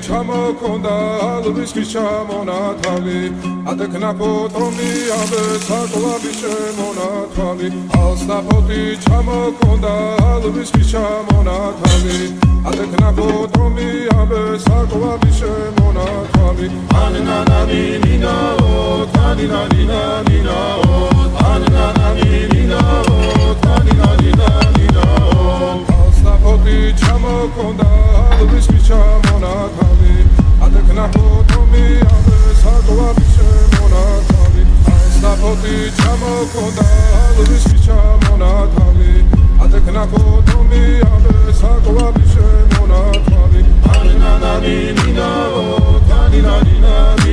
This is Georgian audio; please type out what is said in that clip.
ჩამოქონდა ალვისის ჩამონათალი ადეკნაფოთ რომი აბე საკლავი შემონათალი ალსნაფოთი ჩამოქონდა ალვისის ჩამონათალი ადეკნაფოთ რომი აბე საკლავი შემონათალი ანანამინინაო თანინანინანინაო ანანამინინაო თანინანინანინაო ალსნაფოთი ჩამოქონდა ალვისის ჩამონათალი adeknafot romi ave saklava შემონათალი ალსნაფოთი ჩამოქონდა